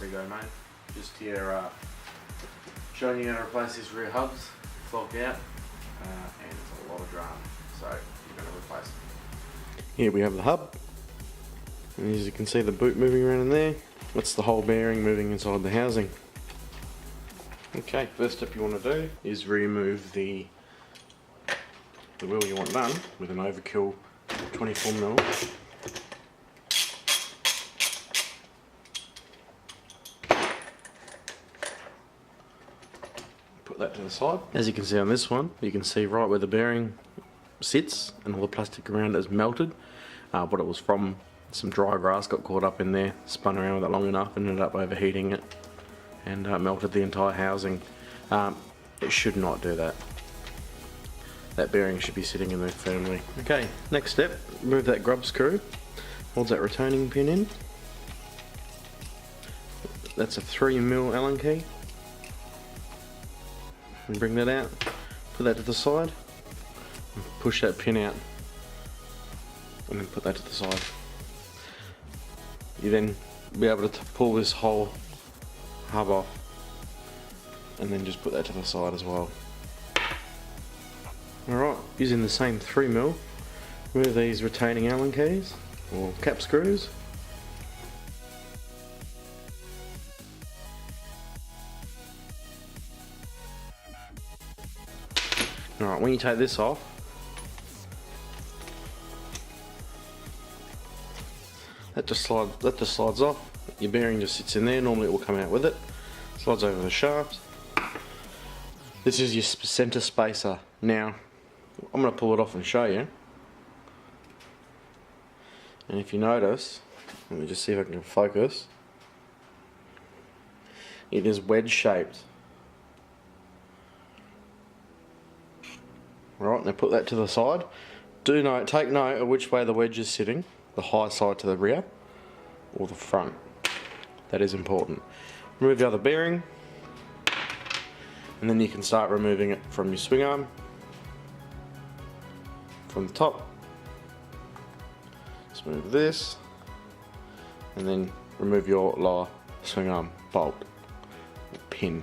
to go, mate. Just here showing you how to replace these rear hubs, flogged out, and it's a lot of drama, so you're going to replace them. Here we have the hub, and as you can see the boot moving around in there. That's the whole bearing moving inside the housing. Okay, first step you want to do is remove the wheel you want done with an overkill 24mm. Put that to the side. As you can see on this one, you can see right where the bearing sits and all the plastic around it is melted. What it was from, some dry grass got caught up in there, spun around with it long enough and ended up overheating it and melted the entire housing. It should not do that. That bearing should be sitting in there firmly. Okay, next step, remove that grub screw, holds that retaining pin in. That's a 3mm Allen key. And bring that out, put that to the side, and push that pin out, and then put that to the side. You then be able to pull this whole hub off, and then just put that to the side as well. Alright, using the same 3mm, remove these retaining Allen keys, or cap screws. Alright, when you take this off, that just slides off. Your bearing just sits in there. Normally it will come out with it. Slides over the shaft. This is your center spacer. Now, I'm going to pull it off and show you. And if you notice, let me just see if I can focus. It is wedge shaped. Right, now put that to the side. Take note of which way the wedge is sitting, the high side to the rear or the front. That is important. Remove the other bearing, and then you can start removing it from your swing arm, from the top. Just move this, and then remove your lower swing arm bolt, pin.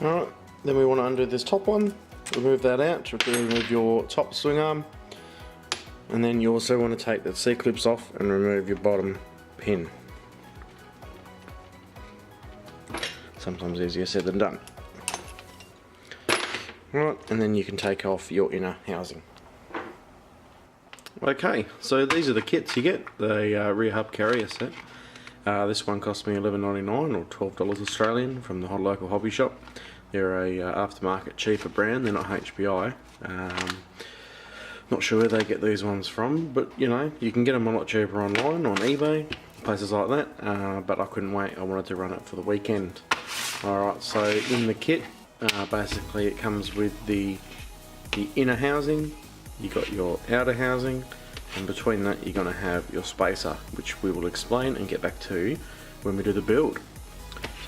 Alright, then we want to undo this top one. Remove that out to remove your top swing arm, and then you also want to take the C-clips off and remove your bottom pin. Sometimes easier said than done. Right, and then you can take off your inner housing. Okay, so these are the kits you get, the rear hub carrier set. This one cost me $11.99 or $12 Australian from the local hobby shop. They're a aftermarket cheaper brand, they're not HPI. Not sure where they get these ones from, but you know, you can get them a lot cheaper online, on eBay, places like that, but I couldn't wait, I wanted to run it for the weekend. Alright, so in the kit, basically it comes with the inner housing, you got your outer housing, and between that you're going to have your spacer, which we will explain and get back to when we do the build.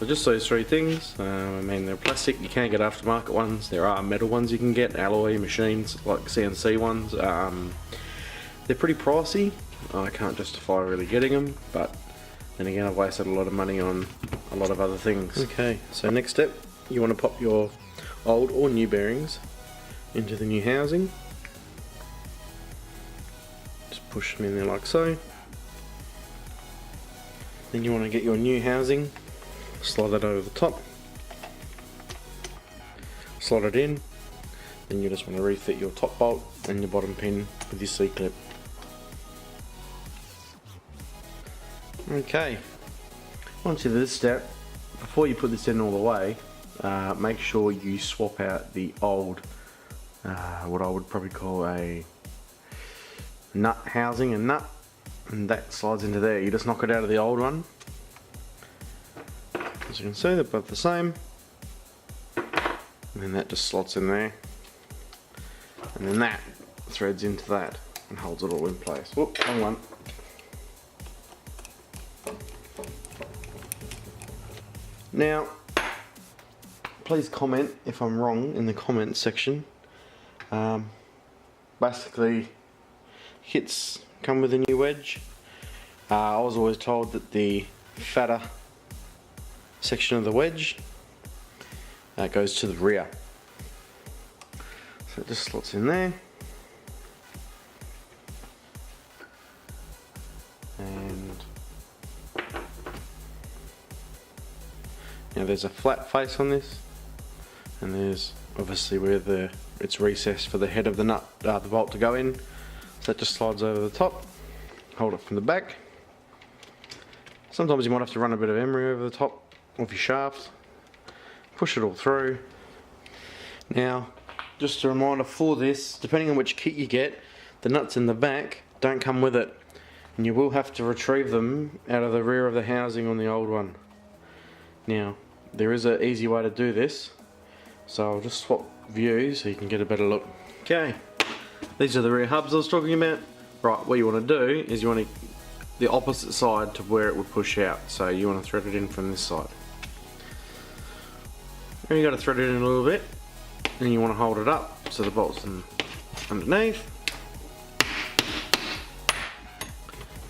So just those three things. I mean, they're plastic, you can get aftermarket ones, there are metal ones you can get, alloy machines like CNC ones. They're pretty pricey, I can't justify really getting them, but then again I've wasted a lot of money on a lot of other things. Okay, so next step, you want to pop your old or new bearings into the new housing. Just push them in there like so. Then you want to get your new housing, slide that over the top, slide it in, then you just want to refit your top bolt and your bottom pin with your C-clip. Okay, once you do this step, before you put this in all the way, make sure you swap out the old, what I would probably call a nut housing, and that slides into there. You just knock it out of the old one. As you can see, they're both the same, and then that just slots in there, and then that threads into that and holds it all in place. Whoop, wrong one. Now, please comment if I'm wrong in the comment section. Basically, kits come with a new wedge. I was always told that the fatter section of the wedge goes to the rear. So it just slots in there. And now there's a flat face on this, and there's obviously where it's recessed for the head of the nut, the bolt to go in. So that just slides over the top. Hold it from the back. Sometimes you might have to run a bit of emery over the top of your shaft. Push it all through. Now, just a reminder for this, depending on which kit you get, the nuts in the back don't come with it, and you will have to retrieve them out of the rear of the housing on the old one. Now, there is an easy way to do this, so I'll just swap views so you can get a better look. Okay, these are the rear hubs I was talking about. Right, what you want to do is you want the opposite side to where it would push out, so you want to thread it in from this side. Now you got to thread it in a little bit, and you want to hold it up so the bolt's underneath,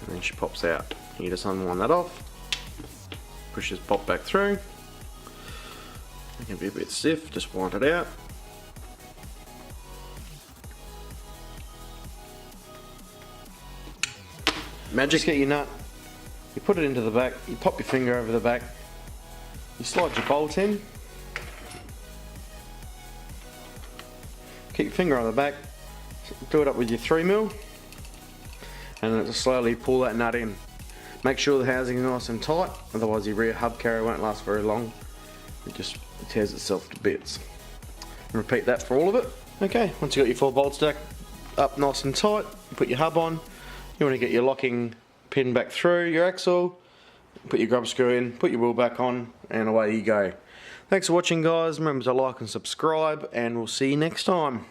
and then she pops out. You just unwind that off, push this pop back through. It can be a bit stiff, just wind it out. Magic, get your nut, you put it into the back, you pop your finger over the back, you slide your bolt in, keep your finger on the back, do it up with your 3mm, and then just slowly pull that nut in. Make sure the housing is nice and tight, otherwise your rear hub carrier won't last very long. It just tears itself to bits. And repeat that for all of it. Okay, once you got your 4 bolts stacked up nice and tight, you put your hub on. You want to get your locking pin back through your axle, put your grub screw in, put your wheel back on, and away you go. Thanks for watching, guys. Remember to like and subscribe, and we'll see you next time.